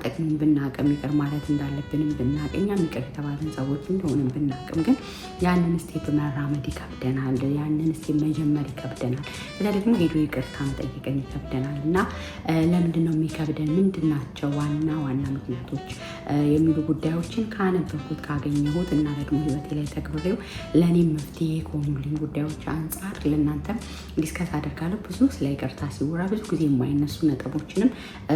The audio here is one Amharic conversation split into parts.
ጥቅሙን ብናቅም ይቅር ማለት እንዳለብንም ብናቅ እኛም ይቅር የተባለን ሰዎች እንደሆንም ብናቅም ግን ያንን ስቴፕ መራመድ ይከብደናል። ያንን ስቴፕ መጀመር ይከብደናል። እዛ ደግሞ ሄዶ ይቅርታ መጠየቅን ይከብደናል። እና ለምንድን ነው የሚከብደን? ምንድን ናቸው ዋና ምክንያቶች የሚሉ ጉዳዮችን ካነበብኩት ካገኘሁት እና ደግሞ ህይወቴ ላይ ተግብሬው ለእኔም መፍትሄ ከሆኑልኝ ጉዳዮች አንጻር ለእናንተም ዲስከስ አደርጋለሁ። ብዙ ስለ ይቅርታ ሲወራ ብዙ ጊዜ የማይነሱ ነጥቦችንም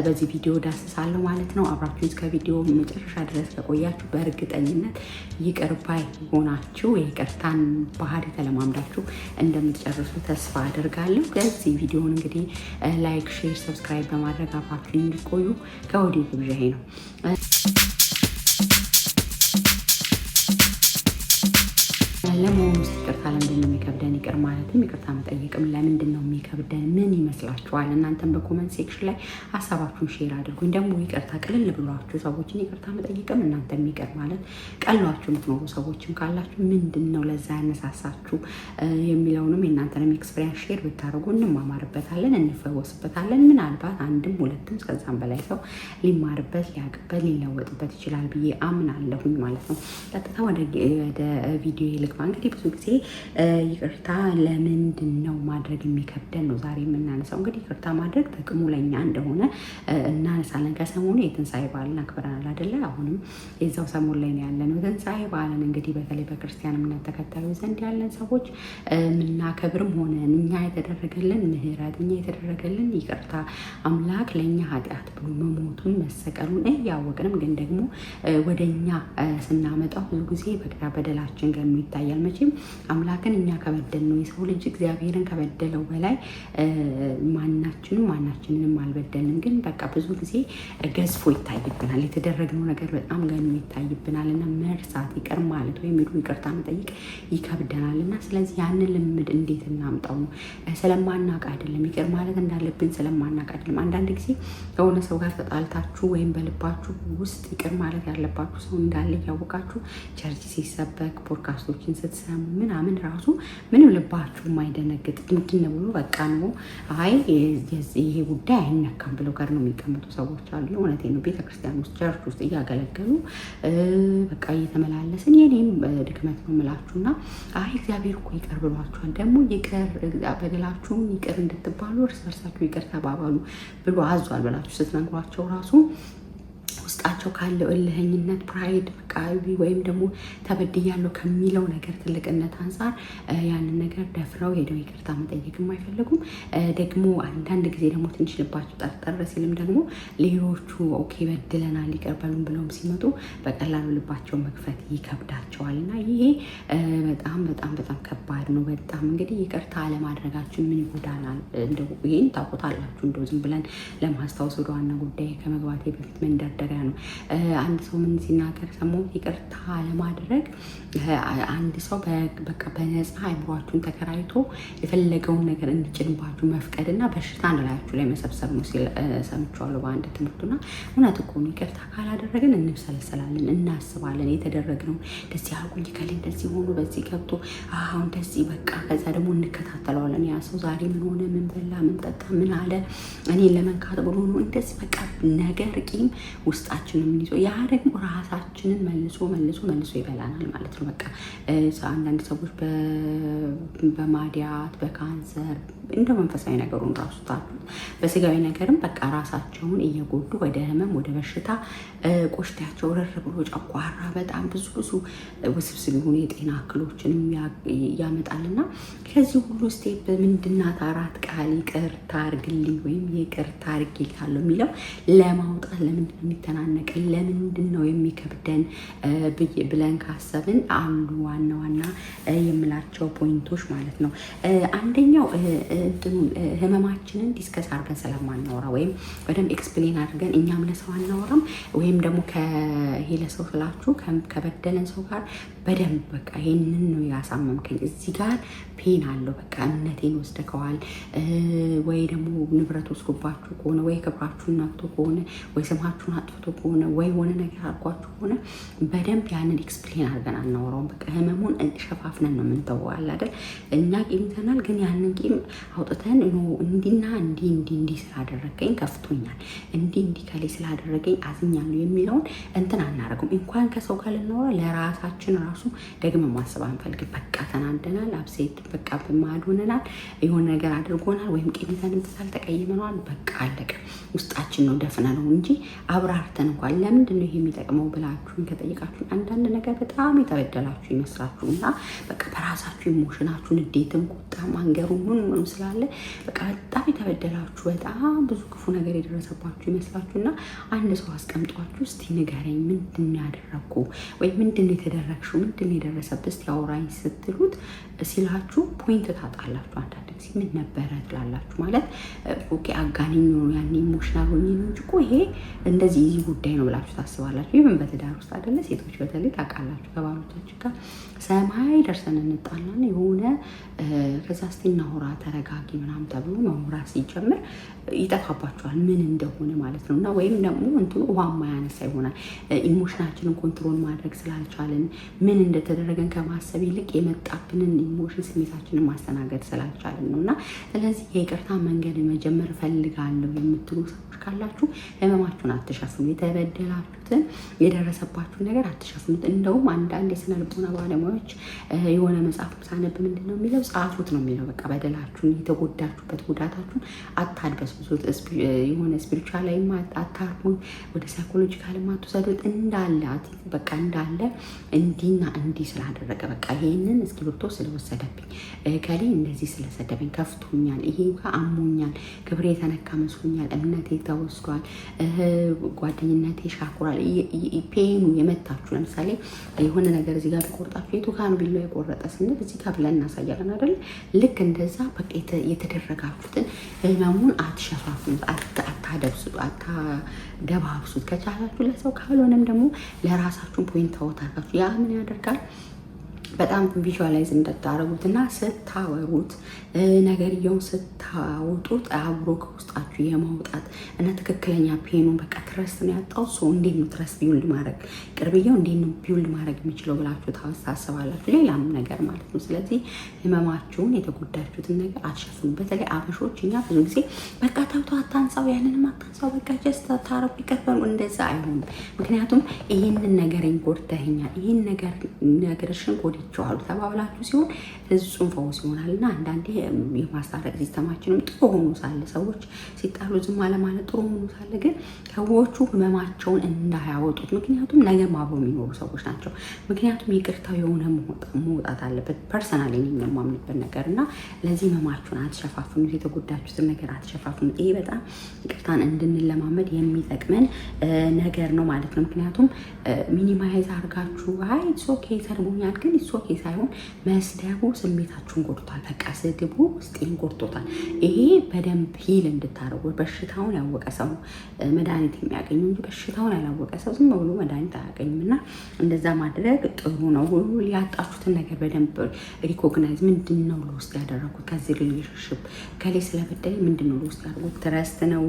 በዚህ ቪዲዮ ዳስሳለሁ ማለት ነው። አብራችሁን እስከ ቪዲዮ መጨረሻ ድረስ ከቆያችሁ በእርግጠኝነት ይቅር ባይ ሆናችሁ የይቅርታን ባህሪ ተለማምዳችሁ እንደምትጨርሱ ተስፋ አደርጋለሁ። ከዚህ ቪዲዮን እንግዲህ ላይክ፣ ሼር፣ ሰብስክራይብ በማድረግ አብራችሁን እንዲቆዩ ከወዲሁ ግብዣዬ ነው። ለመሆኑ ውስጥ ይቅርታ ለምንድን ነው የሚከብደን? ይቅር ማለትም ይቅርታ መጠየቅም ለምንድን ነው የሚከብደን? ምን ይመስላችኋል? እናንተም በኮመንት ሴክሽን ላይ ሀሳባችሁን ሼር አድርጉኝ። ደግሞ ይቅርታ ቅልል ብሏችሁ ሰዎችን ይቅርታ መጠየቅም እናንተም ይቅር ማለት ቀሏችሁ የምትኖሩ ሰዎችም ካላችሁ ምንድን ነው ለዛ ያነሳሳችሁ የሚለውንም የእናንተንም ኤክስፔሪንስ ሼር ብታደርጉ እንማማርበታለን፣ እንፈወስበታለን። ምናልባት አንድም ሁለትም ከዛም በላይ ሰው ሊማርበት፣ ሊያውቅበት፣ ሊለወጥበት ይችላል ብዬ አምናለሁኝ ማለት ነው። ቀጥታ ወደ ቪዲዮ ልግባ። እንግዲህ ብዙ ጊዜ ይቅርታ ለምንድን ነው ማድረግ የሚከብደን ነው ዛሬ የምናነሳው። እንግዲህ ይቅርታ ማድረግ ጥቅሙ ለኛ እንደሆነ እናነሳለን። ከሰሞኑ የትንሣኤ በዓልን አክብረናል አይደለ? አሁንም የዛው ሰሞን ላይ ነው ያለነው። ትንሣኤ በዓልን እንግዲህ በተለይ በክርስቲያን እምነት ተከታዮች ዘንድ ያለን ሰዎች የምናከብርም ሆነ እኛ የተደረገልን ምህረት፣ እኛ የተደረገልን ይቅርታ፣ አምላክ ለእኛ ኃጢአት ብሎ መሞቱን መሰቀሉን እያወቅንም ግን ደግሞ ወደ እኛ ስናመጣው ብዙ ጊዜ በደላችን ገኖ ይታያል። መቼም አምላክን እኛ ከበደል ነው የሰው ልጅ እግዚአብሔርን ከበደለው በላይ ማናችንንም አልበደልንም። ግን በቃ ብዙ ጊዜ ገዝፎ ይታይብናል። የተደረግነው ነገር በጣም ገኖ ይታይብናል እና መርሳት፣ ይቅር ማለት ወይም ይቅርታ መጠየቅ ይከብደናል። እና ስለዚህ ያንን ልምድ እንዴት እናምጣው ነው? ስለማናቅ አይደለም፣ ይቅር ማለት እንዳለብን ስለማናቅ አይደለም። አንዳንድ ጊዜ ከሆነ ሰው ጋር ተጣልታችሁ ወይም በልባችሁ ውስጥ ይቅር ማለት ያለባችሁ ሰው እንዳለ እያወቃችሁ ቸርች ሲሰበክ ፖድካስቶችን ስትሰሙ ምናምን ራሱ ምንም ልባችሁ የማይደነግጥ ምንድን ነው ብሎ በቃ ነው አይ ይሄ ጉዳይ አይነካም ብለው ጋር ነው የሚቀመጡ ሰዎች አሉ። እውነቴን ነው። ቤተክርስቲያን ውስጥ ቸርች ውስጥ እያገለገሉ በቃ እየተመላለስን የኔም ድክመት ነው የምላችሁና አይ እግዚአብሔር እኮ ይቅር ብሏችኋል፣ ደግሞ ይቅር በደላችሁን ይቅር እንድትባሉ እርስ በርሳችሁ ይቅር ተባባሉ ብሎ አዟል ብላችሁ ስትነግሯቸው ራሱ ውስጣቸው ካለው እልህኝነት፣ ፕራይድ ወይም ደግሞ ተበድያለሁ ከሚለው ነገር ትልቅነት አንጻር ያንን ነገር ደፍረው ሄደው ይቅርታ መጠየቅ አይፈልጉም። ደግሞ አንዳንድ ጊዜ ደግሞ ትንሽ ልባቸው ጠርጠር ሲልም ደግሞ ሌሎቹ ኦኬ በድለናል ይቅር በሉን ብለውም ሲመጡ በቀላሉ ልባቸው መክፈት ይከብዳቸዋል። እና ይሄ በጣም በጣም በጣም ከባድ ነው። በጣም እንግዲህ ይቅርታ አለማድረጋችን ምን ይጎዳናል? እንደው ይሄን ታውቁታላችሁ። እንደው ዝም ብለን ለማስታወስ ወደ ዋና ጉዳይ ከመግባቴ በፊት መንደርደሪያ ነው። አንድ ሰው ምን ሲናገር ሰሞኑን ይቅርታ ለማድረግ አንድ ሰው በቃ በነፃ አይምሯችሁን ተከራይቶ የፈለገውን ነገር እንዲጭንባችሁ መፍቀድ እና በሽታ አንላያችሁ ላይ መሰብሰብ ነው ሲል ሰምቼዋለሁ በአንድ ትምህርቱና እውነት እኮ ነው። ይቅርታ ካላደረግን እንብሰለሰላለን፣ እናስባለን። የተደረግነው እንደዚህ አልኩኝ ከሌ እንደዚህ ሆኖ በዚህ ገብቶ አሁን እንደዚህ በቃ ከዛ ደግሞ እንከታተለዋለን። ያ ሰው ዛሬ ምን ሆነ፣ ምን በላ፣ ምን ጠጣ፣ ምን አለ፣ እኔን ለመንካት ብሎ ነው እንደዚህ በቃ ነገር ቂም ውስጣችንን የምንይዘው። ያ ደግሞ ራሳችንን መልሶ ይበላናል ማለት ነው። በቃ አንዳንድ ሰዎች በማዲያት በካንሰር እንደ መንፈሳዊ ነገሩን ራሱ ታሉት በስጋዊ ነገርም በቃ ራሳቸውን እየጎዱ ወደ ህመም ወደ በሽታ ቆሽታቸው ረር ብሎ ጨጓራ በጣም ብዙ ውስብስብ የሆኑ የጤና እክሎችንም ያመጣልና ከዚህ ሁሉ ስቴፕ ምንድናት አራት ቃል ይቅርታ አድርግልኝ ወይም ይቅርታ አድርጌልሃለሁ የሚለው ለማውጣት ለምንድን ነው የሚተናነቀን? ለምንድን ነው የሚከብደን ብለን ካሰብን አንዱ ዋና የምላቸው ፖይንቶች ማለት ነው። አንደኛው ህመማችንን ዲስከስ አድርገን ስለማናወራ ወይም በደንብ ኤክስፕሌን አድርገን እኛም ለሰው አናወራም። ወይም ደግሞ ለሰው ስላችሁ ከበደለን ሰው ጋር በደንብ በቃ ይሄንን ነው ያሳመምከኝ፣ እዚህ ጋር ፔን አለው፣ በቃ እምነቴን ወስደከዋል፣ ወይ ደግሞ ንብረት ወስዶባችሁ ከሆነ ወይ ክብራችሁን ነክቶ ከሆነ ወይ ስማችሁን አጥፍቶ ከሆነ ወይ ሆነ ነገር አድርጓችሁ ከሆነ በደንብ ያንን ኤክስፕሌን አድርገን አናወራውም። በቃ ህመሙን ሸፋፍነን ነው የምንተወው አይደል? እኛ ቂም ይዘናል፣ ግን ያንን ቂም አውጥተን እንዲና እንዲህ ስላደረገኝ ከፍቶኛል፣ እንዲህ ከላይ ስላደረገኝ አዝኛለሁ የሚለውን እንትን አናደርገውም። እንኳን ከሰው ጋር ልናወራ ለራሳችን ራሱ ደግመን ማሰብ አንፈልግም። በቃ ተናደናል፣ አብሴት በቃ በማድ ሆነናል፣ የሆነ ነገር አድርጎናል፣ ወይም ቂም ይዘንብታል፣ ተቀይመናል፣ በቃ አለቀ። ውስጣችን ነው ደፍነ ነው እንጂ አብራርተን እንኳን ለምንድን ነው ይሄ የሚጠቅመው ብላችሁን ከጠየቃችሁ አንዳንድ ነገር በጣም የተበደላችሁ ይመስላችሁ እና በቃ በራሳችሁ ኢሞሽናችሁ ንዴትም፣ ቁጣም፣ አንገሩ ምን ስላለ በቃ በጣም የተበደላችሁ በጣም ብዙ ክፉ ነገር የደረሰባችሁ ይመስላችሁ እና አንድ ሰው አስቀምጧችሁ እስቲ ንገረኝ፣ ምንድን ያደረግኩ ወይ ምንድን የተደረግሽው፣ ምንድን የደረሰብህ እስቲ አውራኝ ስትሉት ሲላችሁ ፖይንት ታጣላችሁ። አንዳንድ ጊዜ ምን ነበረ ትላላችሁ። ማለት ኦኬ አጋንኝ ነው ያኔ ኢሞሽናል ሆኜ ነው እንጂ እኮ ይሄ እንደዚህ ይህ ጉዳይ ነው ብላችሁ ታስባላችሁ። ይህም በትዳር ውስጥ አይደለ? ሴቶች በተለይ ታውቃላችሁ፣ ከባሎቻችን ጋር ሰማይ ደርሰን እንጣላን የሆነ ከዛ እስቲ እናውራ ተረጋጊ ምናምን ተብሎ ማውራት ሲጀምር ይጠፋባቸዋል ምን እንደሆነ ማለት ነው። እና ወይም ደግሞ እንትኑ ውሃ ማያነሳ ይሆናል። ኢሞሽናችንን ኮንትሮል ማድረግ ስላልቻለን ምን እንደተደረገን ከማሰብ ይልቅ የመጣብንን ኢሞሽን ስሜታችንን ማስተናገድ ስላልቻለን ነው። እና ስለዚህ የይቅርታ መንገድ መጀመር እፈልጋለሁ የምትሉ ሰዎች ካላችሁ ህመማችሁን አትሸፍኑ። የተበደላችሁትን የደረሰባችሁን ነገር አትሸፍኑት። እንደውም አንዳንድ የስነ ልቦና ባለሙያዎች የሆነ መጽሐፍ ሳነብ ምንድን ነው የሚለው ጻፉት ነው የሚለው። በቃ በደላችሁን የተጎዳችሁበት ጉዳታችሁን አታድበስብሱት። የሆነ ስፒሪቹዋል ላይ አታርጉን፣ ወደ ሳይኮሎጂካል አትውሰዱት። እንዳለ በቃ እንዳለ እንዲና እንዲህ ስላደረገ በቃ ይሄንን እስክሪብቶ ስለወሰደብኝ ከሌ እንደዚህ ስለሰደበኝ ከፍቶኛል፣ ይሄ አሞኛል፣ ክብሬ የተነካ መስሎኛል፣ እምነቴ ተወስዷል፣ ጓደኝነቴ ሻኩራል። ፔኑ የመታችሁ ለምሳሌ የሆነ ነገር እዚህ ጋር ተቆርጣችሁ የቱ ጋር ነው ቢላው የቆረጠ ስንል እዚህ ጋር ብለን እናሳያለን አይደል? ልክ እንደዛ በቃ የተደረጋችሁትን ህመሙን አትሸፋፍኑት፣ አታደብሱት፣ አታደባብሱት። ከቻላችሁ ለሰው ካልሆነም ደግሞ ለራሳችሁን ፖይንት ታወታላችሁ። ያ ምን ያደርጋል? በጣም ቪዥዋላይዝ እንደታረጉት እና ስታወሩት ነገርየውን ስታወጡት አብሮ ከውስጣችሁ የማውጣት እና ትክክለኛ ፔኑን በቃ ትረስት ነው ያጣው ሰው እንዴት ነው ትረስት ቢውልድ ማድረግ ቅርብየው እንዴት ነው ቢውልድ ማድረግ የሚችለው ብላችሁ ታስባላችሁ። ሌላም ነገር ማለት ነው። ስለዚህ ህመማችሁን የተጎዳችሁትን ነገር አትሸፍኑ። በተለይ አበሾች እኛ ብዙ ጊዜ በቃ ተውቶ አታንሳው፣ ያንንም አታንሳው፣ በቃ ጀስት ታረቁ ይቀበሉ። እንደዛ አይሆንም። ምክንያቱም ይህንን ነገረኝ ጎድተኸኛል፣ ይህን ነገርሽን ጎድቼዋለሁ ተባብላችሁ ሲሆን ፍጹም ፈውስ ይሆናል። እና አንዳንዴ የማስታረቅ ሲስተማችንም ጥሩ ሆኖ ሳለ ሰዎች ሲጣሉ ዝም አለማለት ጥሩ ሆኖ ሳለ ግን ሰዎቹ ህመማቸውን እንዳያወጡት፣ ምክንያቱም ነገም አብረው የሚኖሩ ሰዎች ናቸው። ምክንያቱም ይቅርታው የሆነ መውጣት አለበት። ፐርሰናል የማምንበት ነገር እና ለዚህ ህመማችሁን አትሸፋፍኑት፣ የተጎዳችሁትን ነገር አትሸፋፍኑት። ይሄ በጣም ይቅርታን እንድንለማመድ የሚጠቅመን ነገር ነው ማለት ነው። ምክንያቱም ሚኒማይዝ አድርጋችሁ አይ ኢትስ ኦኬ ሰርቦኛል ግን ኢትስ ኦኬ ሳይሆን መስደቡ ስሜታችሁን ጎድቷል። በቃ ስድቡ ውስጤን ጎድቶታል። ይሄ በደንብ ሂል እንድታደርጉ። በሽታውን ያወቀ ሰው መድኃኒት የሚያገኙ እንጂ በሽታውን ያላወቀ ሰው ዝም ብሎ መድኃኒት አያገኝም። እና እንደዛ ማድረግ ጥሩ ነው። ያጣችሁትን ነገር በደንብ ሪኮግናይዝ፣ ምንድን ነው ለውስጥ ያደረጉት ከዚህ ሪሌሽንሽፕ ከላይ ስለበደለኝ ምንድን ነው ለውስጥ ያደረጉት? ትረስት ነው፣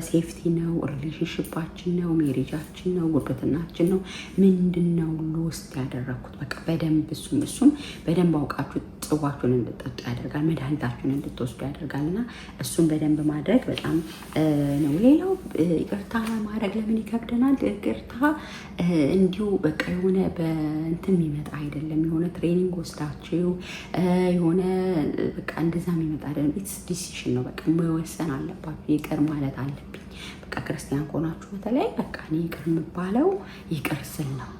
ሴፍቲ ነው፣ ሪሌሽንሽፓችን ነው፣ ሜሬጃችን ነው፣ ጉርብትናችን ነው፣ ምንድን ነው ለውስጥ ያደረኩት? በቃ በደንብ እሱም በደንብ አውቃችሁ ጽዋችሁን እንድጠጡ ያደርጋል፣ መድኃኒታችሁን እንድትወስዱ ያደርጋል። እና እሱን በደንብ ማድረግ በጣም ነው። ሌላው ይቅርታ ማድረግ ለምን ይከብደናል? ይቅርታ እንዲሁ በቃ የሆነ በእንትን የሚመጣ አይደለም። የሆነ ትሬኒንግ ወስዳችሁ የሆነ በቃ እንደዛ የሚመጣ አይደለም። ኢትስ ዲሲሽን ነው። በቃ መወሰን አለባችሁ። ይቅር ማለት አለብኝ። በቃ ክርስቲያን ከሆናችሁ በተለይ በቃ እኔ ይቅር የምባለው ይቅር ስል ነው።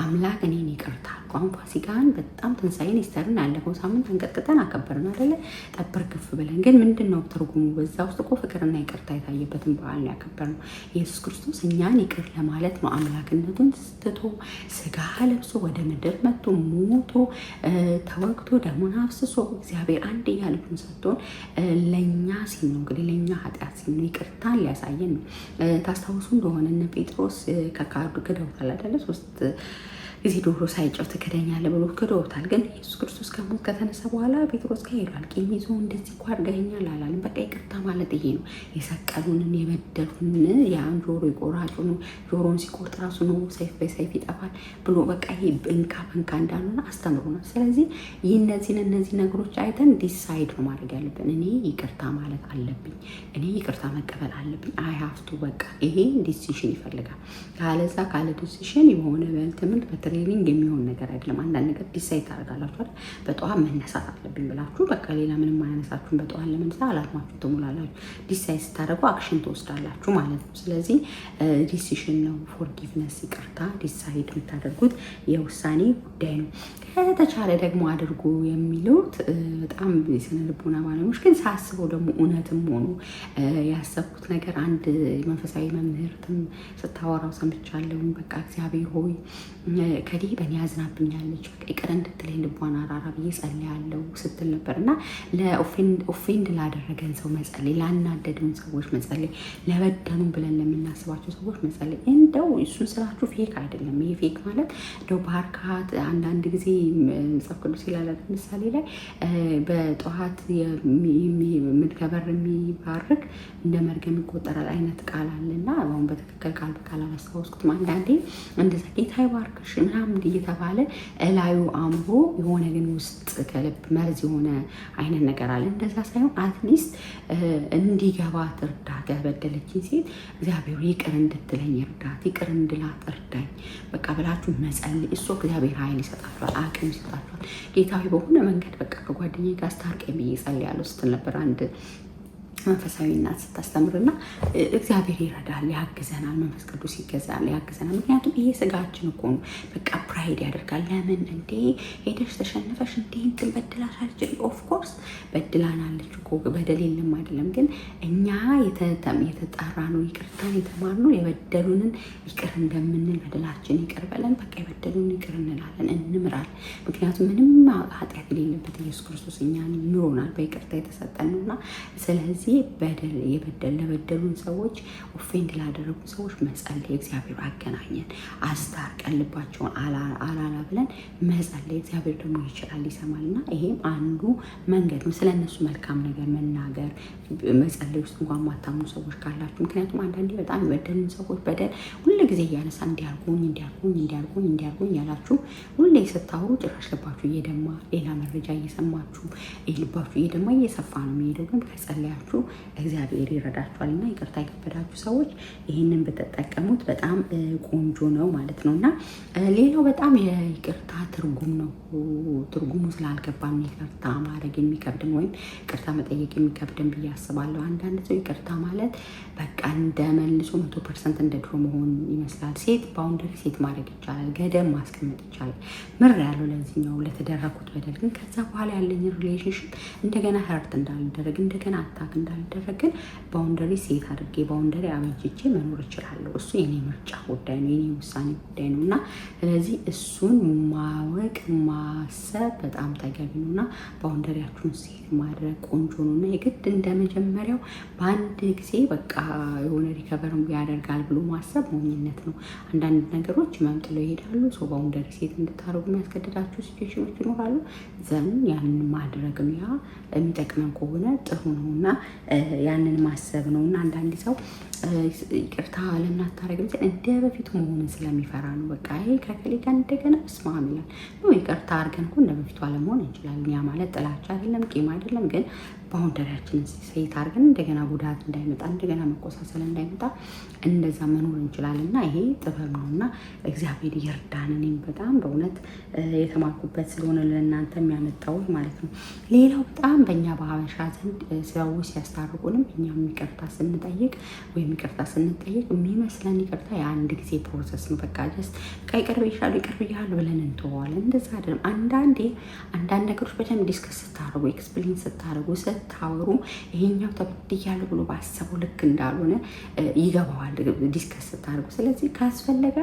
አምላክ እኔን ይቅርታ አሁን ፋሲካን በጣም ትንሳኤን ኢስተርን ያለፈው ሳምንት አንቀጥቅጠን አከበርን አይደለ? ጠበር ክፍ ብለን ግን ምንድን ነው ትርጉሙ? በዛ ውስጥ እኮ ፍቅርና ይቅርታ የታየበትን በዓል ነው ያከበርነው። ኢየሱስ ክርስቶስ እኛን ይቅር ለማለት ነው አምላክነቱን ትቶ ስጋ ለብሶ ወደ ምድር መጥቶ ሞቶ ተወግቶ ደሙን አፍስሶ እግዚአብሔር አንድያ ልጁን ሰጥቶን ለእኛ ሲል ነው እንግዲህ ለእኛ ኃጢአት ሲል ነው ይቅርታን ሊያሳየን ነው። ታስታውሱ እንደሆነ እነ ጴጥሮስ ከካዱ ክደውታል አይደለ? እዚህ ዶሮ ሳይጨው ትክደኛለህ ብሎ ክዶታል። ግን ኢየሱስ ክርስቶስ ከሞት ከተነሳ በኋላ ጴጥሮስ ጋር ሄዷል። ቂም ይዞ እንደዚህ እኮ አድርገኸኛል አላለም። በቃ ይቅርታ ማለት ይሄ ነው። የሰቀሉንን የበደሉንን ያን ጆሮ የቆራጩን ጆሮን ሲቆርጥ ራሱ ነው ሰይፍ በሰይፍ ይጠፋል ብሎ በቃ ይሄ እንካ በንካ እንዳልሆነ አስተምሮናል። ስለዚህ እነዚህ ነገሮች አይተን ዲሳይድ ነው ማድረግ ያለብን። እኔ ይቅርታ ማለት አለብኝ፣ እኔ ይቅርታ መቀበል አለብኝ። አይ ሀፍቱ በቃ ይሄ ዲሲሽን ይፈልጋል። ካለዛ ካለ ዲሲሽን የሆነ በትምህርት በትሬኒንግ የሚሆን ነገር አይደለም። አንዳንድ ነገር ዲሳይድ ታደርጋላችሁ አይደል? በጠዋት መነሳት አለብኝ ብላችሁ በቃ ሌላ ምንም አያነሳችሁም። በጠዋት ለመነሳት አላማችሁ ትሞላላችሁ። ዲሳይድ ስታደርጉ አክሽን ትወስዳላችሁ ማለት ነው። ስለዚህ ዲሲሽን ነው ፎርጊቭነስ፣ ይቅርታ ዲሳይድ የምታደርጉት የውሳኔ ጉዳይ ነው። ከተቻለ ደግሞ አድርጎ የሚሉት በጣም የስነ ልቦና ባለሙያዎች ግን ሳስበው ደግሞ እውነትም ሆኖ ያሰብኩት ነገር አንድ መንፈሳዊ መምህርትም ስታወራው ሰምቻለሁ። በቃ እግዚአብሔር ሆይ ከዲ በእኔ ያዝናብኛለች፣ በቃ ይቅር እንድትለኝ ልቧን አራራ ብዬ ጸልያለሁ ስትል ነበር። እና ለኦፌንድ ላደረገን ሰው መጸለይ፣ ላናደዱን ሰዎች መጸለይ፣ ለበደኑን ብለን ለምናስባቸው ሰዎች መጸለይ። እንደው እሱን ስራችሁ ፌክ አይደለም። ይሄ ፌክ ማለት እንደው ባርካት አንዳንድ ጊዜ መጽሐፍ ቅዱስ ይላል ምሳሌ ላይ በጠዋት ከበር የሚባርክ እንደ መርገም ይቆጠራል አይነት ቃል አለና አሁን በትክክል ቃል በቃል አላስታወስኩትም። አንዳንዴ እንደዛ ጌታ ይባርክሽ ምናምን እየተባለ እላዩ አምሮ የሆነ ግን ውስጥ ከልብ መርዝ የሆነ አይነት ነገር አለ። እንደዛ ሳይሆን አትሊስት እንዲገባት እርዳት። ያበደለችኝ ሴት እግዚአብሔር ይቅር እንድትለኝ እርዳት፣ ይቅር እንድላት እርዳኝ በቃ ብላችሁ መጸለይ። እሱ እግዚአብሔር ኃይል ይሰጣችኋል፣ አቅም ይሰጣችኋል። ጌታዊ በሆነ መንገድ በቃ ከጓደኛዬ ጋር አስታርቀኝ ብዬ ጸልያለሁ ስትል ነበር አንድ መንፈሳዊ እናት ስታስተምርና እንግዲህ ይረዳል፣ ያግዘናል። መንፈስ ቅዱስ ይገዛል፣ ያግዘናል። ምክንያቱም ይሄ ስጋችን እኮ ነው። በቃ ፕራይድ ያደርጋል። ለምን እንዴ ሄደሽ ተሸነፈሽ እንዴ እንትን በድላሻለች? ኦፍኮርስ በድላናለች እኮ በደል የለም አይደለም። ግን እኛ የተጣራ ነው ይቅርታን የተማርነው የበደሉንን ይቅር እንደምንል በደላችን ይቅር በለን። በቃ የበደሉንን ይቅር እንላለን፣ እንምራለን። ምክንያቱም ምንም ኃጢአት የሌለበት ኢየሱስ ክርስቶስ እኛን ምሮናል፣ በይቅርታ የተሰጠን ነውና ስለዚህ ለበደሉን ሰዎች ኦፌንድ ላደረጉ ሰዎች መጸለይ፣ እግዚአብሔር አገናኘን፣ አስታርቀን፣ ልባቸውን አላላ ብለን መጸለይ። እግዚአብሔር ደግሞ ይችላል፣ ይሰማልና ይሄም አንዱ መንገድ ነው። ስለነሱ መልካም ነገር መናገር መጸለይ ውስጥ እንኳን ማታምኑ ሰዎች ካላችሁ፣ ምክንያቱም አንዳንዴ በጣም የበደሉን ሰዎች በደል ሁሉ ጊዜ እያነሳ እንዲያርጉኝ ያላችሁ ሁሌ ስታወሩ ጭራሽ ልባችሁ እየደማ ሌላ መረጃ እየሰማችሁ ልባችሁ እየደማ እየሰፋ ነው የሚሄደው። ግን ከጸለያችሁ እግዚአብሔር ይረዳችኋል። እና ይቅርታ የከበዳችሁ ሰዎች ይህንን ብትጠቀሙት በጣም ቆንጆ ነው ማለት ነው። እና ሌላው በጣም የይቅርታ ትርጉም ነው። ትርጉሙ ስላልገባን ይቅርታ ማድረግ የሚከብድም ወይም ይቅርታ መጠየቅ የሚከብድም ብዬ አስባለሁ። አንዳንድ ሰው ይቅርታ ማለት በቃ እንደ መልሶ 100% እንደ ድሮ መሆን ይመስላል። ሴት ባውንደሪ ሴት ማድረግ ይቻላል፣ ገደብ ማስቀመጥ ይቻላል። ምር ያለው ለዚህኛው ለተደረኩት በደል ግን ከዛ በኋላ ያለኝ ሪሌሽንሽፕ እንደገና ሀርት እንዳልደረግ እንደገና አታክ እንዳልደረግ ግን ባውንደሪ ሴት አድርጌ ባውንደሪ አበጅቼ መኖር እችላለሁ። እሱ የኔ ምርጫ ጉዳይ ነው፣ የኔ ውሳኔ ጉዳይ ነው። እና ስለዚህ እሱን ማወቅ ማሰብ በጣም ተገቢ ነው። እና ባውንደሪያችሁን ሴት ማድረግ ቆንጆ ነው። እና የግድ እንደ መጀመሪያው በአንድ ጊዜ በቃ የሆነ ሪከቨር ያደርጋል ብሎ ማሰብ ሞኝነት ነው። አንዳንድ ነገሮች መምጥለው ይሄዳሉ። ሰው ባውንደሪ ሴት እንድታደርጉ የሚያስገድዳቸው ሲቹዌሽኖች ይኖራሉ። ዘን ያንን ማድረግ ነው። ያ የሚጠቅመን ከሆነ ጥሩ ነው እና ያንን ማሰብ ነው። እና አንዳንድ ሰው ይቅርታ ለምናታረግ ብቻ እንደ በፊቱ መሆንን ስለሚፈራ ነው። በቃ ይሄ ከከሌ ጋር እንደገና እስማም ይላል ነው። ይቅርታ አድርገን እኮ እንደ በፊቱ አለመሆን እንችላለን። ያ ማለት ጥላቻ አይደለም፣ ቂም አይደለም። ግን ባውንደሪያችንን ሴት አድርገን እንደገና ጉዳት እንዳይመጣ እንደገና መቆሳሰል እንዳይመጣ እንደዛ መኖር እንችላለን። እና ይሄ ጥበብ ነው እና እግዚአብሔር ይርዳን። እኔም በጣም በእውነት የተማርኩበት ስለሆነ ለእናንተ የሚያመጣውት ማለት ነው። ሌላው በጣም በእኛ በሀበሻ ዘንድ ሰዎች ሲያስታርቁንም እኛም ይቅርታ ስንጠይቅ ወይም ይቅርታ ስንጠይቅ የሚመስለን ይቅርታ የአንድ ጊዜ ፕሮሰስ ነው። በቃ ጀስት ይቅር ብያለሁ ብለን እንተዋለን። እንደዛ አይደለም። አንዳንድ ነገሮች በደንብ ዲስከስ ስታደርጉ ኤክስፕሌን ስታደርጉ ስታወሩ ይሄኛው ተበድያለሁ ብሎ ባሰበው ልክ እንዳልሆነ ይገባዋል ዲስከስ ስታደርጉ። ስለዚህ ካስፈለገ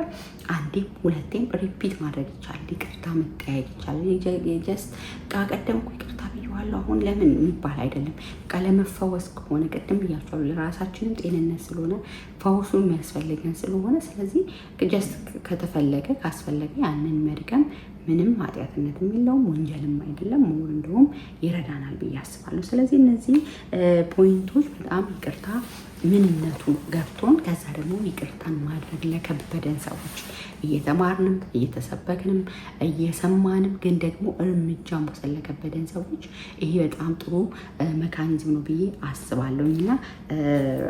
አንዴም ሁለቴም ሪፒት ማድረግ ይቻላል። ይቅርታ መጠያየቅ ይቻላል። ጀስት ቀደም እኮ ይቅርታ አደርገዋለሁ አሁን ለምን የሚባል አይደለም። በቃ ለመፈወስ ከሆነ ቅድም ብያቸዋለሁ፣ ለራሳችንም ጤንነት ስለሆነ ፈውሱ የሚያስፈልገን ስለሆነ ስለዚህ ጀስት ከተፈለገ ካስፈለገ ያንን መድገም ምንም ኃጢአትነትም የለውም ወንጀልም አይደለም። ሞር እንደውም ይረዳናል ብዬ አስባለሁ። ስለዚህ እነዚህ ፖይንቶች በጣም ይቅርታ ምንነቱ ገብቶን ከዛ ደግሞ ይቅርታን ማድረግ ለከበደን ሰዎች እየተማርንም እየተሰበክንም እየሰማንም ግን ደግሞ እርምጃ መውሰድ ለከበደን ሰዎች ይሄ በጣም ጥሩ መካኒዝም ነው ብዬ አስባለሁ። እና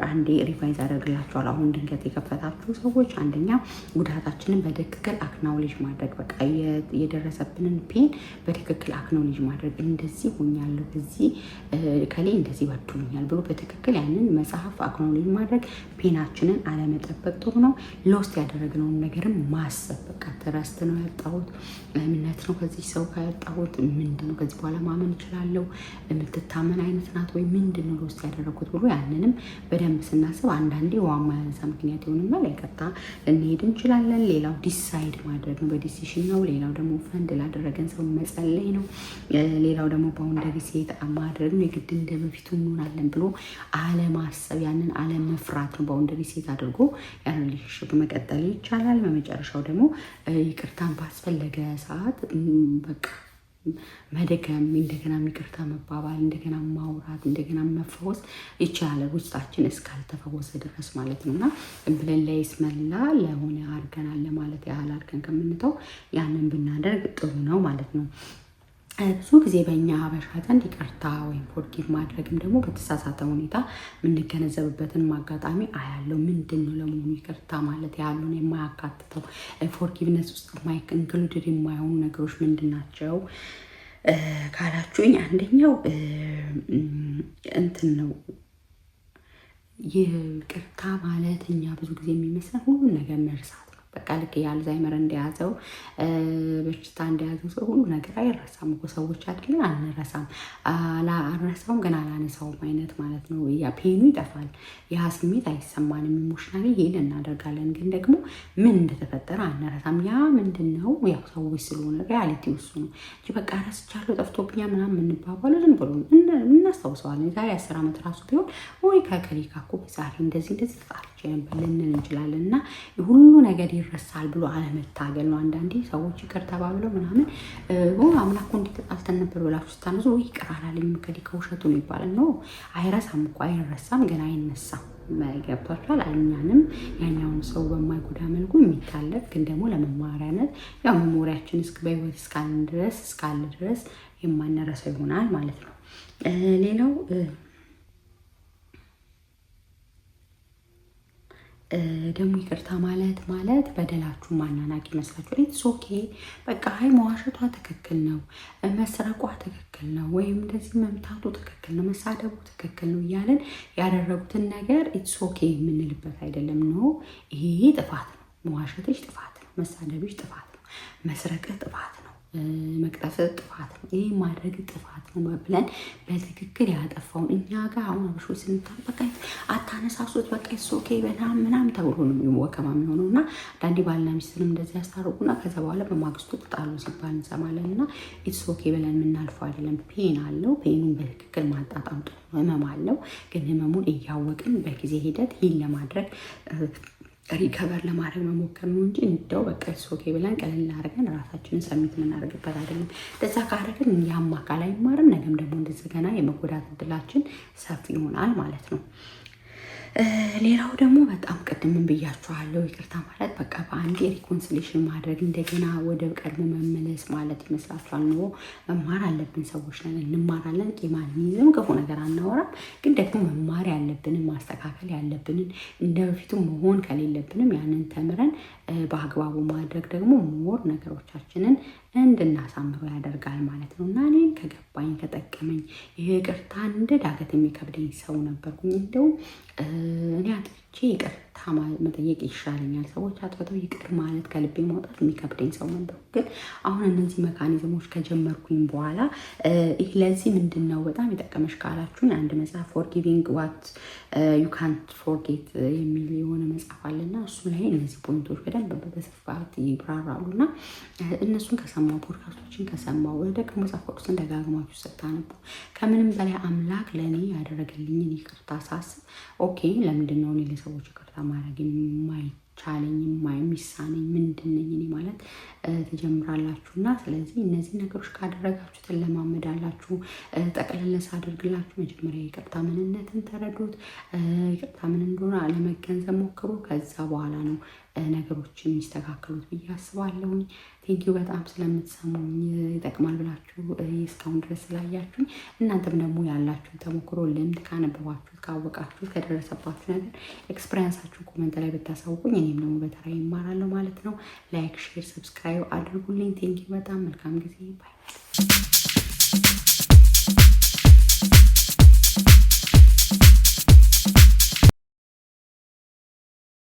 አንዴ ሪቫይዝ አደርግላችኋለሁ። አሁን ድንገት የከፈታችሁ ሰዎች አንደኛ ጉዳታችንን በትክክል አክናውሌጅ ማድረግ፣ በቃ የደረሰብንን ፔን በትክክል አክኖሌጅ ማድረግ፣ እንደዚህ ሆኛለሁ፣ እዚህ ከሌ እንደዚህ በድሎኛል ብሎ በትክክል ያንን መጽሐፍ አክኖሌጅ ማድረግ፣ ፔናችንን አለመጠበቅ ጥሩ ነው። ሎስት ያደረግነውን ነገርም ማሰብ፣ በቃ ትረስት ነው ያጣሁት፣ እምነት ነው ከዚህ ሰው ጋር ያጣሁት፣ ምንድን ነው ከዚህ በኋላ ማመን እችላለሁ፣ የምትታመን አይነት ናት ወይ ምንድን ነው ሎስት ያደረግኩት ብሎ ያንንም በደንብ ስናስብ አንዳንዴ ዋማ ያነሳ ምክንያት ይሆንና ይቅርታ ልንሄድ እንችላለን። ሌላው ዲሳይድ ማድረግ ነው፣ በዲሲሽን ነው። ሌላው ደግሞ ፈንድ ላደረገን ሰው መጸለይ ነው። ሌላው ደግሞ ባውንደሪ ሴት ማድረግ ነው። የግድ እንደ በፊቱ እንሆናለን ብሎ አለማሰብ፣ ያንን አለመፍራት ነው። ባውንደሪ ሴት አድርጎ ያንን ሪሌሽንሽፕ መቀጠል ይቻላል። በመጨረሻው ደግሞ ይቅርታን ባስፈለገ ሰዓት በቃ መደገም፣ እንደገና ይቅርታ መባባል፣ እንደገና ማውራት፣ እንደገና መፈወስ ይቻላል ውስጣችን እስካልተፈወሰ ድረስ ማለት ነው። እና ብለን ለይስመላ ለሆነ አድርገናል ለማለት ያህል አድርገን ከምንተው ያንን ብናደርግ ጥሩ ነው ማለት ነው። ብዙ ጊዜ በእኛ ሀበሻ ዘንድ ይቅርታ ወይም ፎርጊቭ ማድረግም ደግሞ በተሳሳተ ሁኔታ የምንገነዘብበትን አጋጣሚ አያለው። ምንድን ነው ለመሆኑ ይቅርታ ማለት ያሉን የማያካትተው ፎርጊቭነስ ውስጥ ኢንክሉድድ የማይሆኑ ነገሮች ምንድን ናቸው ካላችሁኝ፣ አንደኛው እንትን ነው። ይቅርታ ማለት እኛ ብዙ ጊዜ የሚመስለን ሁሉን ነገር መርሳት ነው። በቃ ልክ የአልዛይመር እንደያዘው በሽታ እንደያዘው ሰው ሁሉ ነገር አይረሳም እኮ ሰዎች አይደለን፣ አንረሳም። አልረሳውም ግን አላነሳውም አይነት ማለት ነው። ያ ፔኑ ይጠፋል፣ ያ ስሜት አይሰማንም። ኢሞሽናሊ ይሄን እናደርጋለን፣ ግን ደግሞ ምን እንደተፈጠረ አንረሳም። ያ ምንድን ነው? ያው ሰዎች ስለሆነ ሪያሊቲ እሱ ነው እንጂ በቃ ረስቻለሁ ጠፍቶብኛ ምናምን የምንባባለው ዝም ብሎ እናስታውሰዋለን። የዛሬ 10 ዓመት ራሱ ቢሆን ወይ ከከሊካ እኮ ዛሬ እንደዚህ ጣልቼ ነበር ልንል እንችላለን። እና ሁሉ ነገር ይረሳል ብሎ አለመታገል ነው። አንዳንዴ ሰዎች ይቅር ተባብለው ምናምን አምላኩ እንዴት ተጣልተን ነበር ብላችሁ ስታነሱ ወይ ይቅር አላለኝም ከሊካ ውሸቱ ነው ይባላል። ነው አይረሳም እኮ አይረሳም፣ ግን አይነሳም። ገብቷችኋል? እኛንም ያኛውን ሰው በማይጎዳ መልኩ የሚታለፍ ግን ደግሞ ለመማሪያነት ያው መሞሪያችን በህይወት እስካለ ድረስ የማንረሳው ይሆናል ማለት ነው። ሌላው ደግሞ ይቅርታ ማለት በደላችሁ ማናናቅ ይመስላችኋል? ኢትስ ኦኬ በቃ ሀይ መዋሸቷ ትክክል ነው፣ መስረቋ ትክክል ነው፣ ወይም እንደዚህ መምታቱ ትክክል ነው፣ መሳደቡ ትክክል ነው እያለን ያደረጉትን ነገር ኢትስ ኦኬ የምንልበት አይደለም። ነው ይሄ ጥፋት ነው፣ መዋሸትሽ ጥፋት ነው፣ መሳደብሽ ጥፋት ነው፣ መስረቅህ ጥፋት ነው፣ መቅጠፍ ጥፋት ነው፣ ይህ ማድረግ ጥፋት ነው ብለን በትክክል ያጠፋውን እኛ ጋር አሁን አብሾ ስንታ በቃ አታነሳሱት በቃ ኦኬ ምናምን ተብሎ ነው ወከማ የሚሆነው። እና አንዳንዴ ባልና ሚስትንም እንደዚህ ያስታርቁና ከዛ በኋላ በማግስቱ ጣሉ ሲባል እንሰማለን። እና ኢትስ ኦኬ ብለን የምናልፈው አይደለም። ፔን አለው። ፔኑን በትክክል ማጣጣም ጥሩ ነው። ህመም አለው፣ ግን ህመሙን እያወቅን በጊዜ ሂደት ይህን ለማድረግ ሪከቨር ለማድረግ መሞከር ነው እንጂ እንደው በቃ ኦኬ ብለን ቀለል አድርገን ራሳችንን ሰሚት የምናደርግበት አይደለም። እንደዛ ካደረግን ያም አካል አይማርም፣ ነገም ደግሞ እንደዚህ ገና የመጎዳት እድላችን ሰፊ ይሆናል ማለት ነው። ሌላው ደግሞ በጣም ቅድምን ብያችኋለሁ፣ ይቅርታ ማለት በቃ በአንድ ሪኮንሲሌሽን ማድረግ እንደገና ወደ ቀድሞ መመለስ ማለት ይመስላችኋል? ኖ መማር አለብን። ሰዎች ነን፣ እንማራለን። ቂማኒዝም ክፉ ነገር አናወራም፣ ግን ደግሞ መማር ያለብንን ማስተካከል ያለብንን እንደ በፊቱ መሆን ከሌለብንም ያንን ተምረን በአግባቡ ማድረግ ደግሞ ሞር ነገሮቻችንን እንድናሳምረው ያደርጋል ማለት ነው። እና እኔን ከገባኝ ከጠቀመኝ ይህ ይቅርታ እንደ ዳገት የሚከብደኝ ሰው ነበርኩኝ። እንደው እኔ አጥፍቼ ይቅርታ መጠየቅ ይሻለኛል። ሰዎች አጥፍተው ይቅር ማለት ከልቤ ማውጣት የሚከብደኝ ሰው ነበርኩ። ግን አሁን እነዚህ መካኒዝሞች ከጀመርኩኝ በኋላ ለዚህ ምንድን ነው በጣም የጠቀመሽ ካላችሁኝ አንድ መጽሐፍ ፎርጊቪንግ ዋት ዩ ካንት ፎርጌት የሚል የሆነ መጽሐፍ አለና እሱ ላይ እነዚህ ፖይንቶች በደንብ በስፋት ይብራራሉ እና እነሱን ከሰማው ፖድካስቶችን ከሰማው ደግሞ መጽሐፍ ቅዱስን ደጋግማችሁ ስታነቡ ከምንም በላይ አምላክ ለእኔ ያደረገልኝን ይቅርታ ሳስብ ኦኬ ለምንድን ነው እኔ ለሰዎች ይቅርታ ማድረግ የማይቻለኝ የሚሳነኝ ምንድን ነኝ እኔ ማለት ትጀምራላችሁ እና ስለዚህ እነዚህ ነገሮች ካደረጋችሁ ትለማመዳላችሁ። ጠቅልል ሳደርግላችሁ መጀመሪያ ይቅርታ ምንነትን ተረዱት። ይቅርታ ምን እንደሆነ አለመገንዘብ ሞክሩ። ከዛ በኋላ ነው ነገሮች የሚስተካከሉት ብዬ አስባለሁኝ። ቴንኪው በጣም ስለምትሰሙኝ ይጠቅማል ብላችሁ እስካሁን ድረስ ስላያችሁኝ። እናንተም ደግሞ ያላችሁ ተሞክሮ ልምድ ካነበባችሁት፣ ካወቃችሁት፣ ከደረሰባችሁ ነገር ኤክስፔሪንሳችሁ ኮመንት ላይ ብታሳውቁኝ እኔም ደግሞ በተራ ይማራለሁ ማለት ነው። ላይክ፣ ሼር፣ ሰብስክራይብ አድርጉልኝ። ቴንኪው በጣም መልካም ጊዜ ባይ